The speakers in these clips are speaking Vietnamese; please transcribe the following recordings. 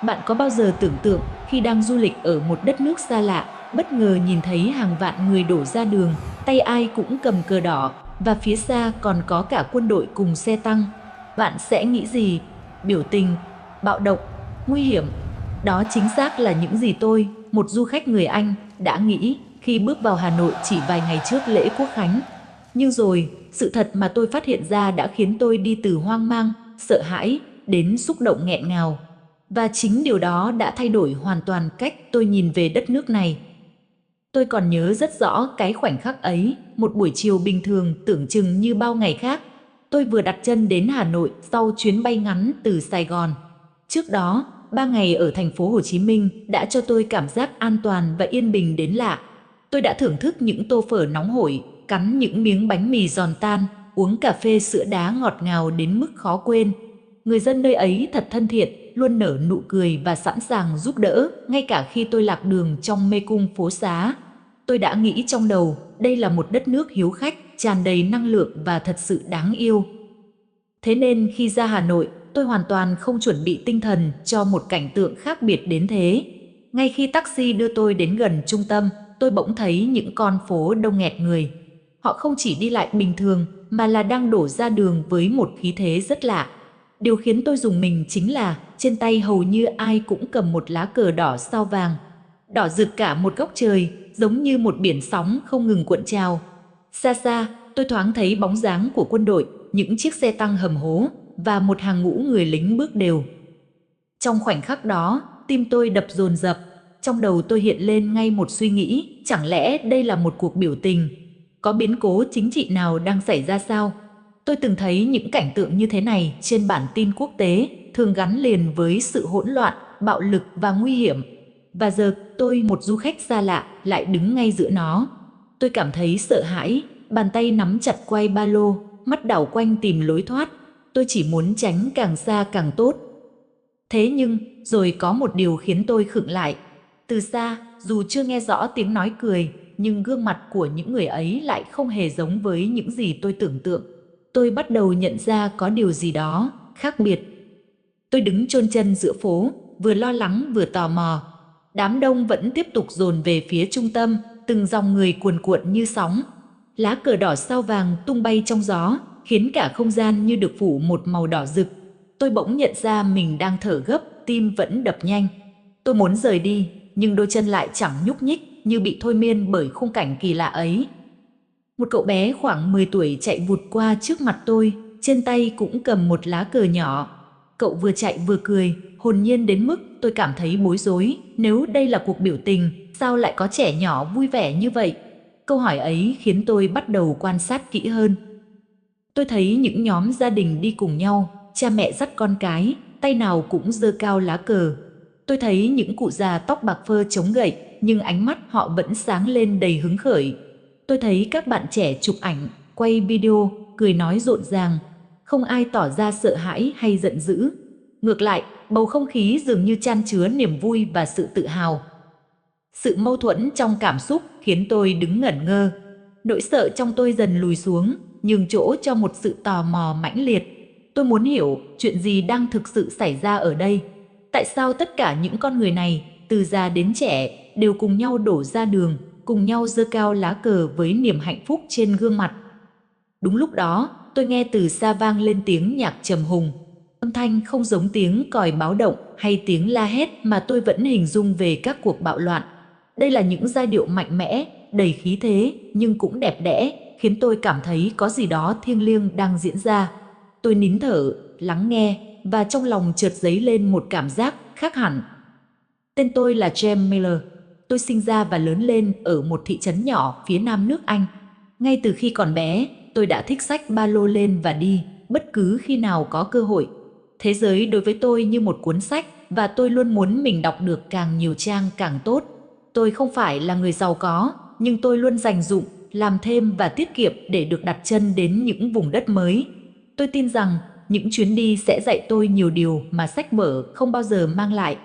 Bạn có bao giờ tưởng tượng khi đang du lịch ở một đất nước xa lạ, bất ngờ nhìn thấy hàng vạn người đổ ra đường, tay ai cũng cầm cờ đỏ và phía xa còn có cả quân đội cùng xe tăng? Bạn sẽ nghĩ gì? Biểu tình, bạo động, nguy hiểm. Đó chính xác là những gì tôi, một du khách người Anh, đã nghĩ khi bước vào Hà Nội chỉ vài ngày trước lễ Quốc khánh. Nhưng rồi, sự thật mà tôi phát hiện ra đã khiến tôi đi từ hoang mang, sợ hãi đến xúc động nghẹn ngào. Và chính điều đó đã thay đổi hoàn toàn cách tôi nhìn về đất nước này. Tôi còn nhớ rất rõ cái khoảnh khắc ấy, một buổi chiều bình thường tưởng chừng như bao ngày khác. Tôi vừa đặt chân đến Hà Nội sau chuyến bay ngắn từ Sài Gòn. Trước đó, 3 ngày ở thành phố Hồ Chí Minh đã cho tôi cảm giác an toàn và yên bình đến lạ. Tôi đã thưởng thức những tô phở nóng hổi, cắn những miếng bánh mì giòn tan, uống cà phê sữa đá ngọt ngào đến mức khó quên. Người dân nơi ấy thật thân thiện, luôn nở nụ cười và sẵn sàng giúp đỡ, ngay cả khi tôi lạc đường trong mê cung phố xá. Tôi đã nghĩ trong đầu, đây là một đất nước hiếu khách, tràn đầy năng lượng và thật sự đáng yêu. Thế nên khi ra Hà Nội, tôi hoàn toàn không chuẩn bị tinh thần cho một cảnh tượng khác biệt đến thế. Ngay khi taxi đưa tôi đến gần trung tâm, tôi bỗng thấy những con phố đông nghẹt người. Họ không chỉ đi lại bình thường, mà là đang đổ ra đường với một khí thế rất lạ. Điều khiến tôi rùng mình chính là trên tay hầu như ai cũng cầm một lá cờ đỏ sao vàng. Đỏ rực cả một góc trời, giống như một biển sóng không ngừng cuộn trào. Xa xa, tôi thoáng thấy bóng dáng của quân đội, những chiếc xe tăng hầm hố và một hàng ngũ người lính bước đều. Trong khoảnh khắc đó, tim tôi đập dồn dập. Trong đầu tôi hiện lên ngay một suy nghĩ, chẳng lẽ đây là một cuộc biểu tình? Có biến cố chính trị nào đang xảy ra sao? Tôi từng thấy những cảnh tượng như thế này trên bản tin quốc tế, thường gắn liền với sự hỗn loạn, bạo lực và nguy hiểm. Và giờ tôi, một du khách xa lạ, lại đứng ngay giữa nó. Tôi cảm thấy sợ hãi, bàn tay nắm chặt quai ba lô, mắt đảo quanh tìm lối thoát. Tôi chỉ muốn tránh càng xa càng tốt. Thế nhưng, rồi có một điều khiến tôi khựng lại. Từ xa, dù chưa nghe rõ tiếng nói cười, nhưng gương mặt của những người ấy lại không hề giống với những gì tôi tưởng tượng. Tôi bắt đầu nhận ra có điều gì đó khác biệt. Tôi đứng chôn chân giữa phố, vừa lo lắng vừa tò mò. Đám đông vẫn tiếp tục dồn về phía trung tâm, từng dòng người cuồn cuộn như sóng. Lá cờ đỏ sao vàng tung bay trong gió, khiến cả không gian như được phủ một màu đỏ rực. Tôi bỗng nhận ra mình đang thở gấp, tim vẫn đập nhanh. Tôi muốn rời đi, nhưng đôi chân lại chẳng nhúc nhích, như bị thôi miên bởi khung cảnh kỳ lạ ấy. Một cậu bé khoảng 10 tuổi chạy vụt qua trước mặt tôi, trên tay cũng cầm một lá cờ nhỏ. Cậu vừa chạy vừa cười, hồn nhiên đến mức tôi cảm thấy bối rối. Nếu đây là cuộc biểu tình, sao lại có trẻ nhỏ vui vẻ như vậy? Câu hỏi ấy khiến tôi bắt đầu quan sát kỹ hơn. Tôi thấy những nhóm gia đình đi cùng nhau, cha mẹ dắt con cái, tay nào cũng giơ cao lá cờ. Tôi thấy những cụ già tóc bạc phơ chống gậy, nhưng ánh mắt họ vẫn sáng lên đầy hứng khởi. Tôi thấy các bạn trẻ chụp ảnh, quay video, cười nói rộn ràng. Không ai tỏ ra sợ hãi hay giận dữ. Ngược lại, bầu không khí dường như chan chứa niềm vui và sự tự hào. Sự mâu thuẫn trong cảm xúc khiến tôi đứng ngẩn ngơ. Nỗi sợ trong tôi dần lùi xuống, nhường chỗ cho một sự tò mò mãnh liệt. Tôi muốn hiểu chuyện gì đang thực sự xảy ra ở đây. Tại sao tất cả những con người này, từ già đến trẻ, đều cùng nhau đổ ra đường, cùng nhau giơ cao lá cờ với niềm hạnh phúc trên gương mặt. Đúng lúc đó, tôi nghe từ xa vang lên tiếng nhạc trầm hùng. Âm thanh không giống tiếng còi báo động hay tiếng la hét mà tôi vẫn hình dung về các cuộc bạo loạn. Đây là những giai điệu mạnh mẽ, đầy khí thế, nhưng cũng đẹp đẽ, khiến tôi cảm thấy có gì đó thiêng liêng đang diễn ra. Tôi nín thở, lắng nghe, và trong lòng chợt dấy lên một cảm giác khác hẳn. Tên tôi là James Miller. Tôi sinh ra và lớn lên ở một thị trấn nhỏ phía nam nước Anh. Ngay từ khi còn bé, tôi đã thích xách ba lô lên và đi, bất cứ khi nào có cơ hội. Thế giới đối với tôi như một cuốn sách, và tôi luôn muốn mình đọc được càng nhiều trang càng tốt. Tôi không phải là người giàu có, nhưng tôi luôn dành dụm, làm thêm và tiết kiệm để được đặt chân đến những vùng đất mới. Tôi tin rằng những chuyến đi sẽ dạy tôi nhiều điều mà sách vở không bao giờ mang lại.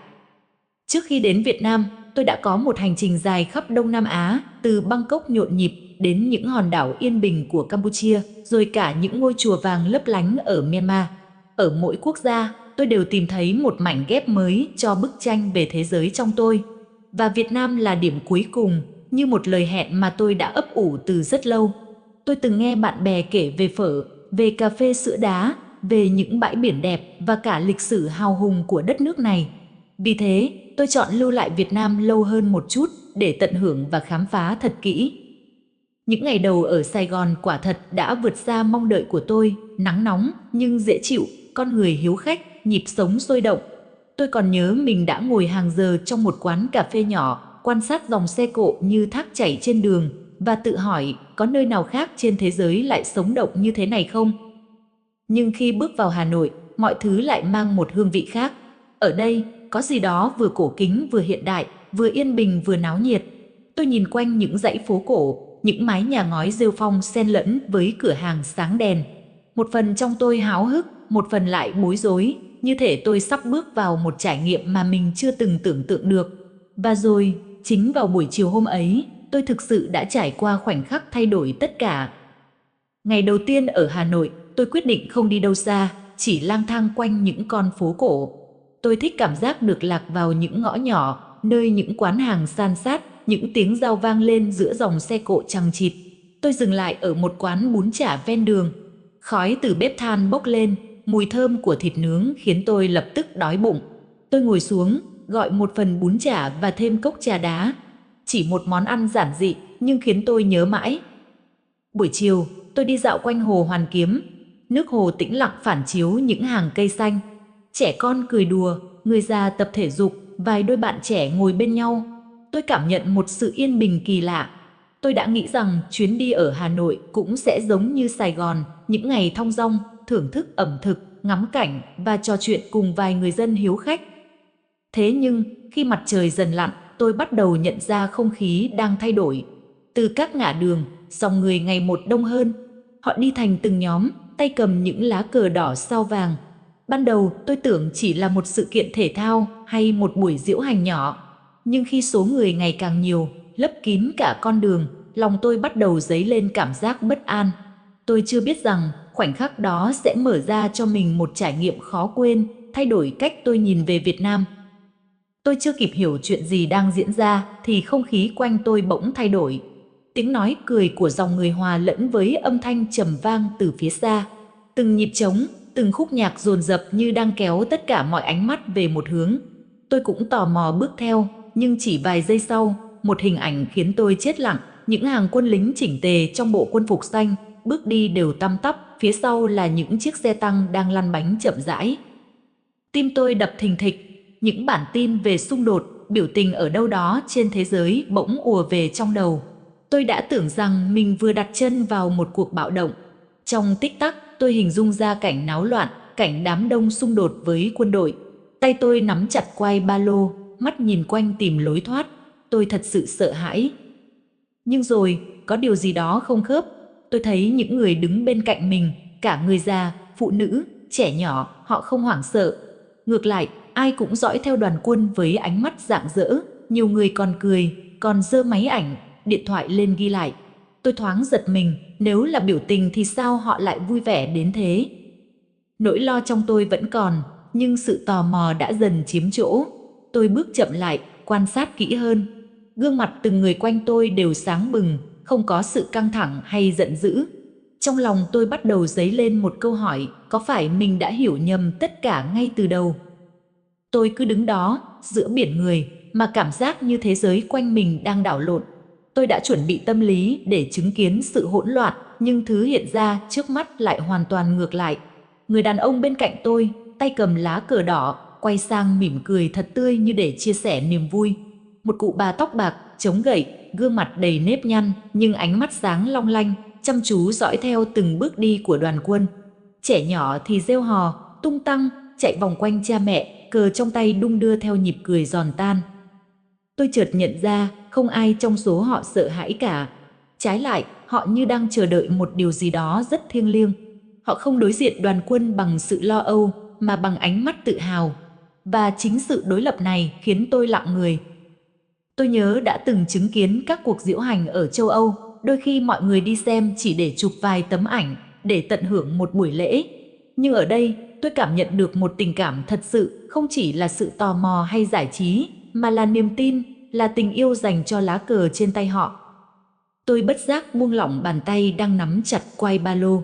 Trước khi đến Việt Nam, tôi đã có một hành trình dài khắp Đông Nam Á, từ Bangkok nhộn nhịp đến những hòn đảo yên bình của Campuchia, rồi cả những ngôi chùa vàng lấp lánh ở Myanmar. Ở mỗi quốc gia, tôi đều tìm thấy một mảnh ghép mới cho bức tranh về thế giới trong tôi. Và Việt Nam là điểm cuối cùng, như một lời hẹn mà tôi đã ấp ủ từ rất lâu. Tôi từng nghe bạn bè kể về phở, về cà phê sữa đá, về những bãi biển đẹp và cả lịch sử hào hùng của đất nước này. Vì thế, tôi chọn lưu lại Việt Nam lâu hơn một chút để tận hưởng và khám phá thật kỹ. Những ngày đầu ở Sài Gòn quả thật đã vượt xa mong đợi của tôi, nắng nóng nhưng dễ chịu, con người hiếu khách, nhịp sống sôi động. Tôi còn nhớ mình đã ngồi hàng giờ trong một quán cà phê nhỏ, quan sát dòng xe cộ như thác chảy trên đường và tự hỏi có nơi nào khác trên thế giới lại sống động như thế này không? Nhưng khi bước vào Hà Nội, mọi thứ lại mang một hương vị khác. Ở đây, có gì đó vừa cổ kính vừa hiện đại, vừa yên bình vừa náo nhiệt. Tôi nhìn quanh những dãy phố cổ, những mái nhà ngói rêu phong xen lẫn với cửa hàng sáng đèn. Một phần trong tôi háo hức, một phần lại bối rối, như thể tôi sắp bước vào một trải nghiệm mà mình chưa từng tưởng tượng được. Và rồi, chính vào buổi chiều hôm ấy, tôi thực sự đã trải qua khoảnh khắc thay đổi tất cả. Ngày đầu tiên ở Hà Nội, tôi quyết định không đi đâu xa, chỉ lang thang quanh những con phố cổ. Tôi thích cảm giác được lạc vào những ngõ nhỏ, nơi những quán hàng san sát, những tiếng rao vang lên giữa dòng xe cộ chằng chịt. Tôi dừng lại ở một quán bún chả ven đường. Khói từ bếp than bốc lên, mùi thơm của thịt nướng khiến tôi lập tức đói bụng. Tôi ngồi xuống, gọi một phần bún chả và thêm cốc trà đá. Chỉ một món ăn giản dị nhưng khiến tôi nhớ mãi. Buổi chiều, tôi đi dạo quanh hồ Hoàn Kiếm. Nước hồ tĩnh lặng phản chiếu những hàng cây xanh. Trẻ con cười đùa, người già tập thể dục, vài đôi bạn trẻ ngồi bên nhau. Tôi cảm nhận một sự yên bình kỳ lạ. Tôi đã nghĩ rằng chuyến đi ở Hà Nội cũng sẽ giống như Sài Gòn, những ngày thong dong, thưởng thức ẩm thực, ngắm cảnh và trò chuyện cùng vài người dân hiếu khách. Thế nhưng, khi mặt trời dần lặn, tôi bắt đầu nhận ra không khí đang thay đổi. Từ các ngã đường, dòng người ngày một đông hơn. Họ đi thành từng nhóm, tay cầm những lá cờ đỏ sao vàng. Ban đầu tôi tưởng chỉ là một sự kiện thể thao hay một buổi diễu hành nhỏ. Nhưng khi số người ngày càng nhiều, lấp kín cả con đường, lòng tôi bắt đầu dấy lên cảm giác bất an. Tôi chưa biết rằng khoảnh khắc đó sẽ mở ra cho mình một trải nghiệm khó quên, thay đổi cách tôi nhìn về Việt Nam. Tôi chưa kịp hiểu chuyện gì đang diễn ra thì không khí quanh tôi bỗng thay đổi. Tiếng nói cười của dòng người hòa lẫn với âm thanh trầm vang từ phía xa. Từng nhịp trống, từng khúc nhạc dồn dập như đang kéo tất cả mọi ánh mắt về một hướng. Tôi cũng tò mò bước theo, nhưng chỉ vài giây sau, một hình ảnh khiến tôi chết lặng. Những hàng quân lính chỉnh tề trong bộ quân phục xanh, bước đi đều tăm tắp, phía sau là những chiếc xe tăng đang lăn bánh chậm rãi. Tim tôi đập thình thịch, những bản tin về xung đột, biểu tình ở đâu đó trên thế giới bỗng ùa về trong đầu. Tôi đã tưởng rằng mình vừa đặt chân vào một cuộc bạo động. Trong tích tắc, tôi hình dung ra cảnh náo loạn, cảnh đám đông xung đột với quân đội. Tay tôi nắm chặt quai ba lô, mắt nhìn quanh tìm lối thoát. Tôi thật sự sợ hãi. Nhưng rồi, có điều gì đó không khớp. Tôi thấy những người đứng bên cạnh mình, cả người già, phụ nữ, trẻ nhỏ, họ không hoảng sợ. Ngược lại, ai cũng dõi theo đoàn quân với ánh mắt rạng rỡ. Nhiều người còn cười, còn giơ máy ảnh, điện thoại lên ghi lại. Tôi thoáng giật mình, nếu là biểu tình thì sao họ lại vui vẻ đến thế? Nỗi lo trong tôi vẫn còn, nhưng sự tò mò đã dần chiếm chỗ. Tôi bước chậm lại, quan sát kỹ hơn. Gương mặt từng người quanh tôi đều sáng bừng, không có sự căng thẳng hay giận dữ. Trong lòng tôi bắt đầu dấy lên một câu hỏi, có phải mình đã hiểu nhầm tất cả ngay từ đầu? Tôi cứ đứng đó, giữa biển người, mà cảm giác như thế giới quanh mình đang đảo lộn. Tôi đã chuẩn bị tâm lý để chứng kiến sự hỗn loạn, nhưng thứ hiện ra trước mắt lại hoàn toàn ngược lại. Người đàn ông bên cạnh tôi, tay cầm lá cờ đỏ, quay sang mỉm cười thật tươi như để chia sẻ niềm vui. Một cụ bà tóc bạc, chống gậy, gương mặt đầy nếp nhăn, nhưng ánh mắt sáng long lanh, chăm chú dõi theo từng bước đi của đoàn quân. Trẻ nhỏ thì reo hò, tung tăng, chạy vòng quanh cha mẹ, cờ trong tay đung đưa theo nhịp cười giòn tan. Tôi chợt nhận ra, không ai trong số họ sợ hãi cả. Trái lại, họ như đang chờ đợi một điều gì đó rất thiêng liêng. Họ không đối diện đoàn quân bằng sự lo âu, mà bằng ánh mắt tự hào. Và chính sự đối lập này khiến tôi lặng người. Tôi nhớ đã từng chứng kiến các cuộc diễu hành ở châu Âu, đôi khi mọi người đi xem chỉ để chụp vài tấm ảnh, để tận hưởng một buổi lễ. Nhưng ở đây, tôi cảm nhận được một tình cảm thật sự, không chỉ là sự tò mò hay giải trí, mà là niềm tin, là tình yêu dành cho lá cờ trên tay họ. Tôi bất giác buông lỏng bàn tay đang nắm chặt quai ba lô.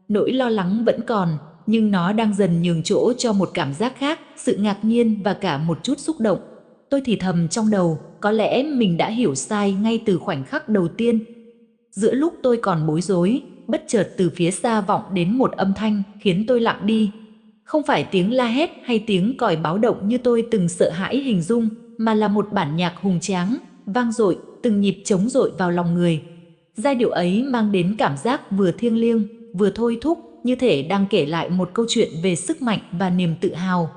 Nỗi lo lắng vẫn còn, nhưng nó đang dần nhường chỗ cho một cảm giác khác, sự ngạc nhiên và cả một chút xúc động. Tôi thì thầm trong đầu, có lẽ mình đã hiểu sai ngay từ khoảnh khắc đầu tiên. Giữa lúc tôi còn bối rối, bất chợt từ phía xa vọng đến một âm thanh khiến tôi lặng đi. Không phải tiếng la hét hay tiếng còi báo động như tôi từng sợ hãi hình dung, mà là một bản nhạc hùng tráng, vang dội, từng nhịp trống dội vào lòng người. Giai điệu ấy mang đến cảm giác vừa thiêng liêng, vừa thôi thúc, như thể đang kể lại một câu chuyện về sức mạnh và niềm tự hào.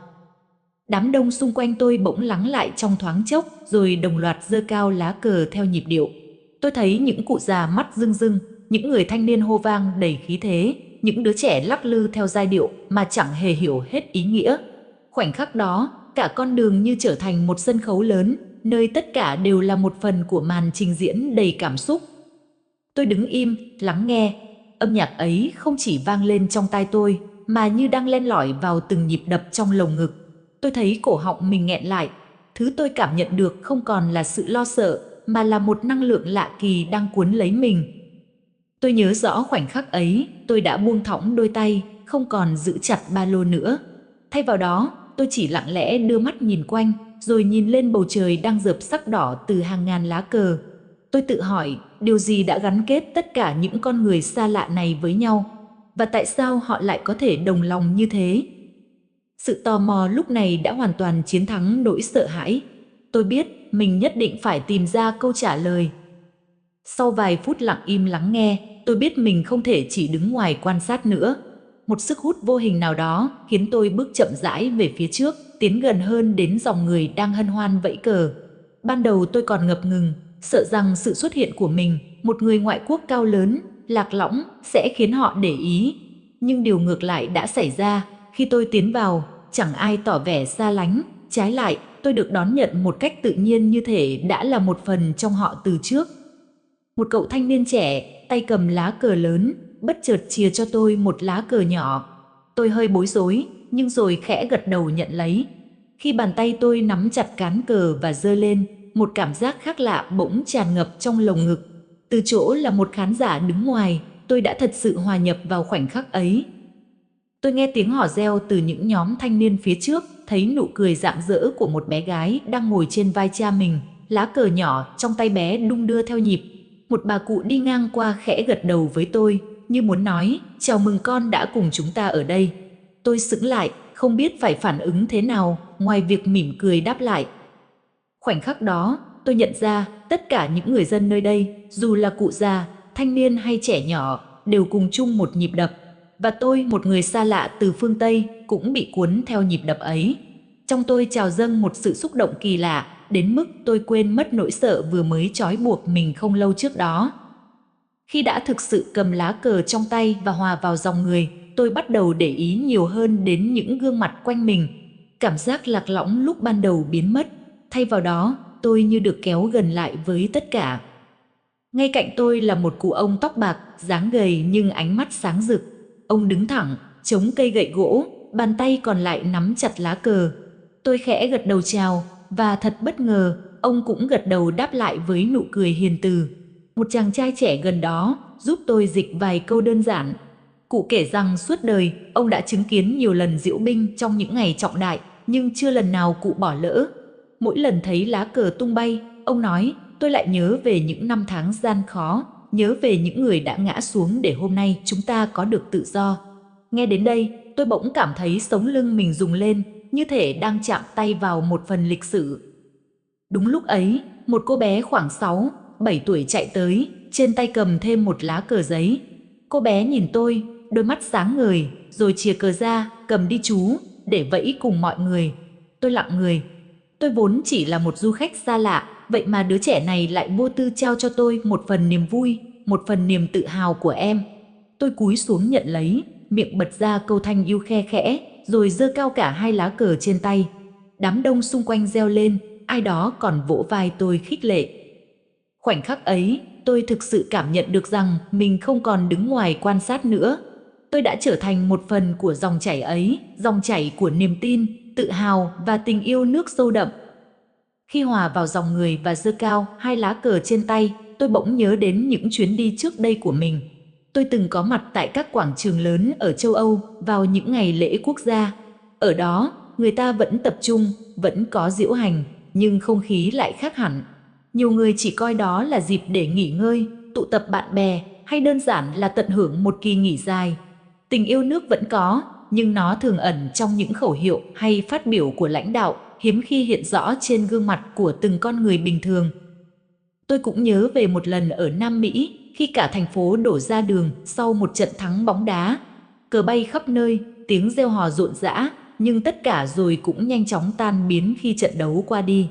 Đám đông xung quanh tôi bỗng lắng lại trong thoáng chốc, rồi đồng loạt giơ cao lá cờ theo nhịp điệu. Tôi thấy những cụ già mắt rưng rưng, những người thanh niên hô vang đầy khí thế, những đứa trẻ lắc lư theo giai điệu mà chẳng hề hiểu hết ý nghĩa. Khoảnh khắc đó, cả con đường như trở thành một sân khấu lớn, nơi tất cả đều là một phần của màn trình diễn đầy cảm xúc. Tôi đứng im, lắng nghe. Âm nhạc ấy không chỉ vang lên trong tai tôi, mà như đang len lỏi vào từng nhịp đập trong lồng ngực. Tôi thấy cổ họng mình nghẹn lại. Thứ tôi cảm nhận được không còn là sự lo sợ, mà là một năng lượng lạ kỳ đang cuốn lấy mình. Tôi nhớ rõ khoảnh khắc ấy, tôi đã buông thõng đôi tay, không còn giữ chặt ba lô nữa. Thay vào đó, tôi chỉ lặng lẽ đưa mắt nhìn quanh, rồi nhìn lên bầu trời đang rợp sắc đỏ từ hàng ngàn lá cờ. Tôi tự hỏi, điều gì đã gắn kết tất cả những con người xa lạ này với nhau? Và tại sao họ lại có thể đồng lòng như thế? Sự tò mò lúc này đã hoàn toàn chiến thắng nỗi sợ hãi. Tôi biết mình nhất định phải tìm ra câu trả lời. Sau vài phút lặng im lắng nghe, tôi biết mình không thể chỉ đứng ngoài quan sát nữa. Một sức hút vô hình nào đó khiến tôi bước chậm rãi về phía trước, tiến gần hơn đến dòng người đang hân hoan vẫy cờ. Ban đầu tôi còn ngập ngừng, sợ rằng sự xuất hiện của mình, một người ngoại quốc cao lớn, lạc lõng, sẽ khiến họ để ý. Nhưng điều ngược lại đã xảy ra. Khi tôi tiến vào, chẳng ai tỏ vẻ xa lánh, trái lại, tôi được đón nhận một cách tự nhiên như thể đã là một phần trong họ từ trước. Một cậu thanh niên trẻ, tay cầm lá cờ lớn, bất chợt chìa cho tôi một lá cờ nhỏ. Tôi hơi bối rối, nhưng rồi khẽ gật đầu nhận lấy. Khi bàn tay tôi nắm chặt cán cờ và giơ lên, một cảm giác khác lạ bỗng tràn ngập trong lồng ngực. Từ chỗ là một khán giả đứng ngoài, tôi đã thật sự hòa nhập vào khoảnh khắc ấy. Tôi nghe tiếng hò reo từ những nhóm thanh niên phía trước, thấy nụ cười rạng rỡ của một bé gái đang ngồi trên vai cha mình, lá cờ nhỏ trong tay bé đung đưa theo nhịp. Một bà cụ đi ngang qua khẽ gật đầu với tôi, như muốn nói, chào mừng con đã cùng chúng ta ở đây. Tôi sững lại, không biết phải phản ứng thế nào, ngoài việc mỉm cười đáp lại. Khoảnh khắc đó, tôi nhận ra tất cả những người dân nơi đây, dù là cụ già, thanh niên hay trẻ nhỏ, đều cùng chung một nhịp đập. Và tôi, một người xa lạ từ phương Tây, cũng bị cuốn theo nhịp đập ấy. Trong tôi trào dâng một sự xúc động kỳ lạ, đến mức tôi quên mất nỗi sợ vừa mới trói buộc mình không lâu trước đó. Khi đã thực sự cầm lá cờ trong tay và hòa vào dòng người, tôi bắt đầu để ý nhiều hơn đến những gương mặt quanh mình. Cảm giác lạc lõng lúc ban đầu biến mất, thay vào đó, tôi như được kéo gần lại với tất cả. Ngay cạnh tôi là một cụ ông tóc bạc, dáng gầy nhưng ánh mắt sáng rực. Ông đứng thẳng, chống cây gậy gỗ, bàn tay còn lại nắm chặt lá cờ. Tôi khẽ gật đầu chào, và thật bất ngờ, ông cũng gật đầu đáp lại với nụ cười hiền từ. Một chàng trai trẻ gần đó giúp tôi dịch vài câu đơn giản. Cụ kể rằng suốt đời, ông đã chứng kiến nhiều lần diễu binh trong những ngày trọng đại, nhưng chưa lần nào cụ bỏ lỡ. Mỗi lần thấy lá cờ tung bay, ông nói, tôi lại nhớ về những năm tháng gian khó, nhớ về những người đã ngã xuống để hôm nay chúng ta có được tự do. Nghe đến đây, tôi bỗng cảm thấy sống lưng mình rùng lên, như thể đang chạm tay vào một phần lịch sử. Đúng lúc ấy, một cô bé khoảng 6, 7 tuổi chạy tới, trên tay cầm thêm một lá cờ giấy. Cô bé nhìn tôi, đôi mắt sáng ngời, rồi chìa cờ ra, cầm đi chú, để vẫy cùng mọi người. Tôi lặng người. Tôi vốn chỉ là một du khách xa lạ, vậy mà đứa trẻ này lại vô tư trao cho tôi một phần niềm vui, một phần niềm tự hào của em. Tôi cúi xuống nhận lấy, miệng bật ra câu thanh yêu khe khẽ, rồi giơ cao cả hai lá cờ trên tay. Đám đông xung quanh reo lên, ai đó còn vỗ vai tôi khích lệ. Khoảnh khắc ấy, tôi thực sự cảm nhận được rằng mình không còn đứng ngoài quan sát nữa. Tôi đã trở thành một phần của dòng chảy ấy, dòng chảy của niềm tin, tự hào và tình yêu nước sâu đậm. Khi hòa vào dòng người và giơ cao hai lá cờ trên tay, tôi bỗng nhớ đến những chuyến đi trước đây của mình. Tôi từng có mặt tại các quảng trường lớn ở châu Âu vào những ngày lễ quốc gia. Ở đó, người ta vẫn tập trung, vẫn có diễu hành, nhưng không khí lại khác hẳn. Nhiều người chỉ coi đó là dịp để nghỉ ngơi, tụ tập bạn bè hay đơn giản là tận hưởng một kỳ nghỉ dài. Tình yêu nước vẫn có, nhưng nó thường ẩn trong những khẩu hiệu hay phát biểu của lãnh đạo, hiếm khi hiện rõ trên gương mặt của từng con người bình thường. Tôi cũng nhớ về một lần ở Nam Mỹ, khi cả thành phố đổ ra đường sau một trận thắng bóng đá. Cờ bay khắp nơi, tiếng reo hò rộn rã, nhưng tất cả rồi cũng nhanh chóng tan biến khi trận đấu qua đi.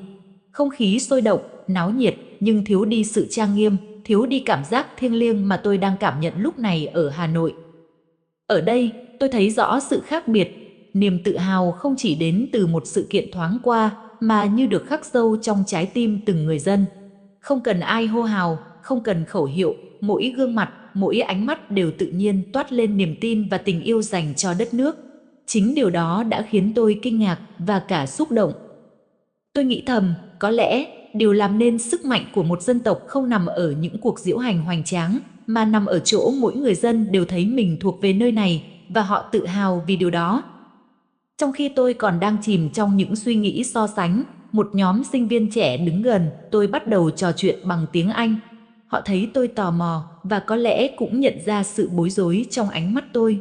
Không khí sôi động, náo nhiệt, nhưng thiếu đi sự trang nghiêm, thiếu đi cảm giác thiêng liêng mà tôi đang cảm nhận lúc này ở Hà Nội. Ở đây, tôi thấy rõ sự khác biệt. Niềm tự hào không chỉ đến từ một sự kiện thoáng qua, mà như được khắc sâu trong trái tim từng người dân. Không cần ai hô hào, không cần khẩu hiệu, mỗi gương mặt, mỗi ánh mắt đều tự nhiên toát lên niềm tin và tình yêu dành cho đất nước. Chính điều đó đã khiến tôi kinh ngạc và cả xúc động. Tôi nghĩ thầm, có lẽ điều làm nên sức mạnh của một dân tộc không nằm ở những cuộc diễu hành hoành tráng, mà nằm ở chỗ mỗi người dân đều thấy mình thuộc về nơi này và họ tự hào vì điều đó. Trong khi tôi còn đang chìm trong những suy nghĩ so sánh, một nhóm sinh viên trẻ đứng gần, tôi bắt đầu trò chuyện bằng tiếng Anh. Họ thấy tôi tò mò và có lẽ cũng nhận ra sự bối rối trong ánh mắt tôi.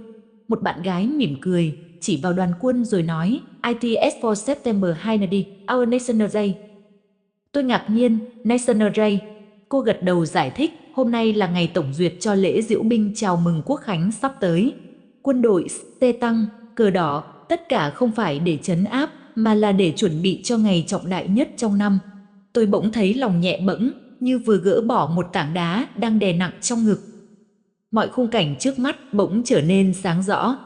Một bạn gái mỉm cười, chỉ vào đoàn quân rồi nói, ITS for September 2 đi, Our National Day. Tôi ngạc nhiên, National Day. Cô gật đầu giải thích, hôm nay là ngày tổng duyệt cho lễ diễu binh chào mừng quốc khánh sắp tới. Quân đội, xe tăng, cờ đỏ, tất cả không phải để trấn áp, mà là để chuẩn bị cho ngày trọng đại nhất trong năm. Tôi bỗng thấy lòng nhẹ bẫng, như vừa gỡ bỏ một tảng đá đang đè nặng trong ngực. Mọi khung cảnh trước mắt bỗng trở nên sáng rõ.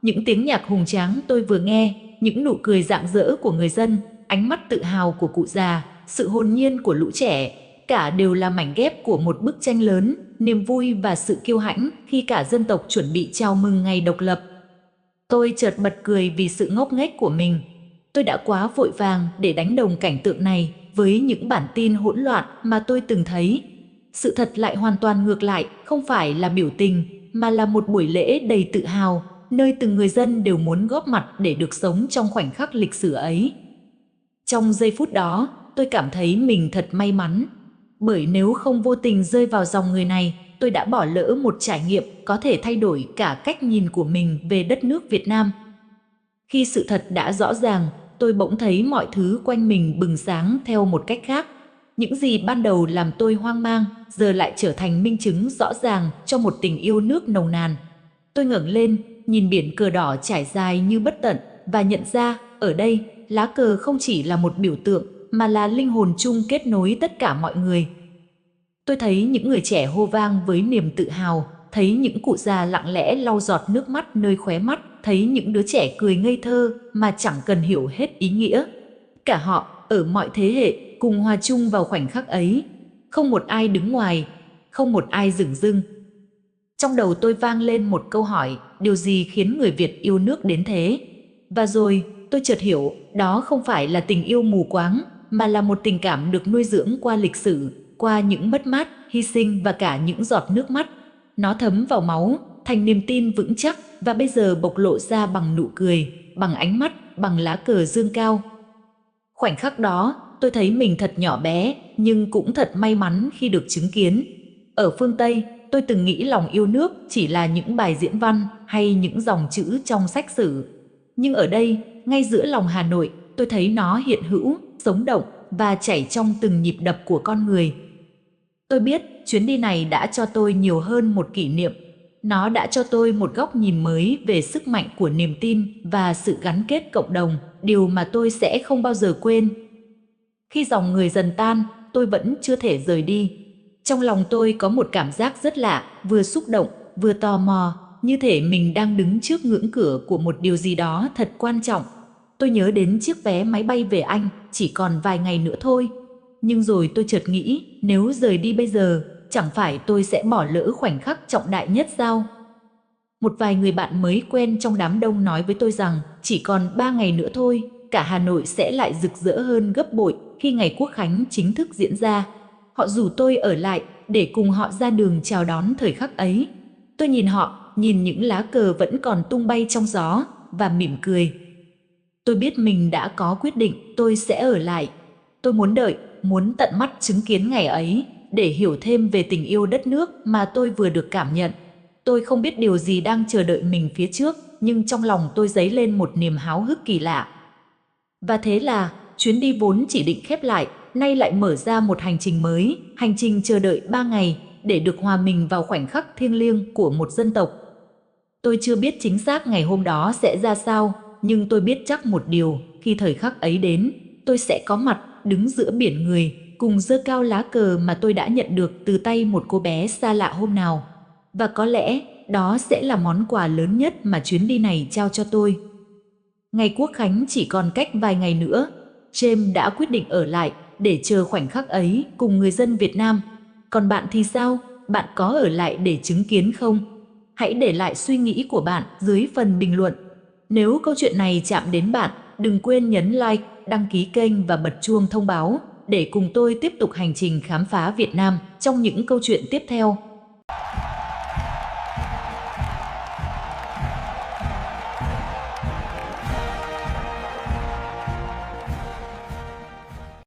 Những tiếng nhạc hùng tráng tôi vừa nghe, những nụ cười rạng rỡ của người dân, ánh mắt tự hào của cụ già, sự hồn nhiên của lũ trẻ, cả đều là mảnh ghép của một bức tranh lớn, niềm vui và sự kiêu hãnh khi cả dân tộc chuẩn bị chào mừng ngày độc lập. Tôi chợt bật cười vì sự ngốc nghếch của mình. Tôi đã quá vội vàng để đánh đồng cảnh tượng này với những bản tin hỗn loạn mà tôi từng thấy. Sự thật lại hoàn toàn ngược lại, không phải là biểu tình, mà là một buổi lễ đầy tự hào, nơi từng người dân đều muốn góp mặt để được sống trong khoảnh khắc lịch sử ấy. Trong giây phút đó, tôi cảm thấy mình thật may mắn, bởi nếu không vô tình rơi vào dòng người này, tôi đã bỏ lỡ một trải nghiệm có thể thay đổi cả cách nhìn của mình về đất nước Việt Nam. Khi sự thật đã rõ ràng, tôi bỗng thấy mọi thứ quanh mình bừng sáng theo một cách khác. Những gì ban đầu làm tôi hoang mang, giờ lại trở thành minh chứng rõ ràng cho một tình yêu nước nồng nàn. Tôi ngẩng lên, nhìn biển cờ đỏ trải dài như bất tận và nhận ra, ở đây, lá cờ không chỉ là một biểu tượng, mà là linh hồn chung kết nối tất cả mọi người. Tôi thấy những người trẻ hô vang với niềm tự hào, thấy những cụ già lặng lẽ lau giọt nước mắt nơi khóe mắt, thấy những đứa trẻ cười ngây thơ mà chẳng cần hiểu hết ý nghĩa. Cả họ, ở mọi thế hệ, cùng hòa chung vào khoảnh khắc ấy. Không một ai đứng ngoài, không một ai dửng dưng. Trong đầu tôi vang lên một câu hỏi, điều gì khiến người Việt yêu nước đến thế? Và rồi, tôi chợt hiểu, đó không phải là tình yêu mù quáng, mà là một tình cảm được nuôi dưỡng qua lịch sử, qua những mất mát, hy sinh và cả những giọt nước mắt. Nó thấm vào máu, thành niềm tin vững chắc và bây giờ bộc lộ ra bằng nụ cười, bằng ánh mắt, bằng lá cờ dương cao. Khoảnh khắc đó, tôi thấy mình thật nhỏ bé, nhưng cũng thật may mắn khi được chứng kiến. Ở phương Tây, tôi từng nghĩ lòng yêu nước chỉ là những bài diễn văn hay những dòng chữ trong sách sử. Nhưng ở đây, ngay giữa lòng Hà Nội, tôi thấy nó hiện hữu, sống động và chảy trong từng nhịp đập của con người. Tôi biết chuyến đi này đã cho tôi nhiều hơn một kỷ niệm. Nó đã cho tôi một góc nhìn mới về sức mạnh của niềm tin và sự gắn kết cộng đồng, điều mà tôi sẽ không bao giờ quên. Khi dòng người dần tan, tôi vẫn chưa thể rời đi. Trong lòng tôi có một cảm giác rất lạ, vừa xúc động, vừa tò mò, như thể mình đang đứng trước ngưỡng cửa của một điều gì đó thật quan trọng. Tôi nhớ đến chiếc vé máy bay về Anh, chỉ còn vài ngày nữa thôi. Nhưng rồi tôi chợt nghĩ, nếu rời đi bây giờ, chẳng phải tôi sẽ bỏ lỡ khoảnh khắc trọng đại nhất sao? Một vài người bạn mới quen trong đám đông nói với tôi rằng chỉ còn 3 ngày nữa thôi, cả Hà Nội sẽ lại rực rỡ hơn gấp bội khi ngày Quốc khánh chính thức diễn ra. Họ rủ tôi ở lại để cùng họ ra đường chào đón thời khắc ấy. Tôi nhìn họ, nhìn những lá cờ vẫn còn tung bay trong gió và mỉm cười. Tôi biết mình đã có quyết định tôi sẽ ở lại. Tôi muốn đợi, muốn tận mắt chứng kiến ngày ấy để hiểu thêm về tình yêu đất nước mà tôi vừa được cảm nhận. Tôi không biết điều gì đang chờ đợi mình phía trước, nhưng trong lòng tôi dấy lên một niềm háo hức kỳ lạ. Và thế là, chuyến đi vốn chỉ định khép lại, nay lại mở ra một hành trình mới, hành trình chờ đợi 3 ngày để được hòa mình vào khoảnh khắc thiêng liêng của một dân tộc. Tôi chưa biết chính xác ngày hôm đó sẽ ra sao, nhưng tôi biết chắc một điều, khi thời khắc ấy đến, tôi sẽ có mặt, đứng giữa biển người, cùng giơ cao lá cờ mà tôi đã nhận được từ tay một cô bé xa lạ hôm nào. Và có lẽ, đó sẽ là món quà lớn nhất mà chuyến đi này trao cho tôi. Ngày Quốc khánh chỉ còn cách vài ngày nữa, James đã quyết định ở lại để chờ khoảnh khắc ấy cùng người dân Việt Nam. Còn bạn thì sao? Bạn có ở lại để chứng kiến không? Hãy để lại suy nghĩ của bạn dưới phần bình luận. Nếu câu chuyện này chạm đến bạn, đừng quên nhấn like, đăng ký kênh và bật chuông thông báo để cùng tôi tiếp tục hành trình khám phá Việt Nam trong những câu chuyện tiếp theo.